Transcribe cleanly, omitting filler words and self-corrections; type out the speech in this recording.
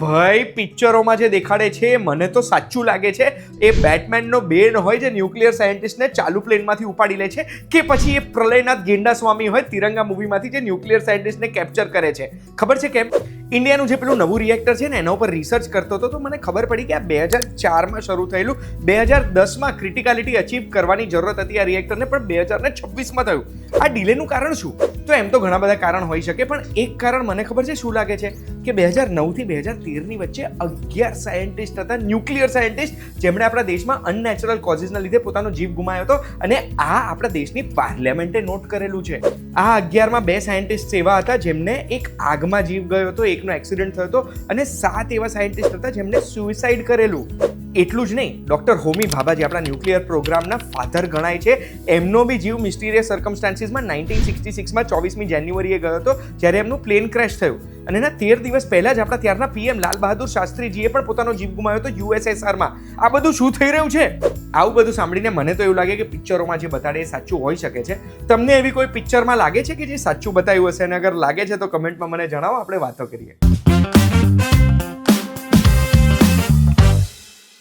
ભાઈ પિક્ચરોમાં જે દેખાડે છે મને તો સાચું લાગે છે એ બેટમેનનો બેન હોય જે ન્યુક્લિયર સાયન્ટિસ્ટને ચાલુ પ્લેનમાંથી ઉપાડી લે છે કે પછી એ પ્રલયનાથ ગેંડા સ્વામી હોય તિરંગા મૂવીમાંથી જે ન્યુક્લિયર સાયન્ટિસ્ટને કેપ્ચર કરે છે. ખબર છે કેમ? ઇન્ડિયાનું જે પેલું નવું રિએક્ટર છે ને એના ઉપર રિસર્ચ કરતો હતો તો મને ખબર પડી કે આ 2004માં શરૂ થયેલું 2010માં ક્રિટિકાલિટી અચીવ કરવાની જરૂરત હતી આ રિએક્ટરને, પણ 2026માં થયું. આ ડિલેનું કારણ શું? તો એમ તો ઘણા બધા કારણ હોઈ શકે, પણ એક કારણ મને ખબર છે શું લાગે છે કે 2009થી 2013ની વચ્ચે 11 સાયન્ટિસ્ટ હતા, ન્યુક્લિયર સાયન્ટિસ્ટ, જેમણે આપણા દેશમાં અનનેચરલ કોઝિસના લીધે પોતાનો જીવ ગુમાવ્યો હતો, અને આ આપણા દેશની પાર્લામેન્ટે નોટ કરેલું છે. આ 11માં 2 સાયન્ટિસ્ટ એવા હતા જેમને એક આગમાં જીવ ગયો હતો, એકનો એક્સિડન્ટ થયો હતો, અને 7 એવા સાયન્ટિસ્ટ હતા જેમને સુસાઇડ કરેલું. એટલું જ નહીં, ડૉક્ટર હોમી ભાભા જે આપણા ન્યુક્લિયર પ્રોગ્રામના ફાધર ગણાય છે, એમનો બી જીવ મિસ્ટીરિયસ સર્કમસ્ટાન્સીસમાં 1966માં 24મી જાન્યુઆરીએ ગયો હતો જ્યારે એમનું પ્લેન ક્રેશ થયું. અને એના 13 દિવસ પહેલાં જ આપણા ત્યારના પીએમ લાલ બહાદુર શાસ્ત્રીજીએ પણ પોતાનો જીવ ગુમાવ્યો હતો યુએસએસઆરમાં. આ બધું શું થઈ રહ્યું છે? આવું બધું સાંભળીને મને તો એવું લાગે કે પિક્ચરોમાં જે બતાડે એ સાચું હોઈ શકે છે. તમને એવી કોઈ પિક્ચરમાં લાગે છે કે જે સાચું બતાવ્યું હશે? અને અગર લાગે છે તો કમેન્ટમાં મને જણાવો, આપણે વાતો કરીએ.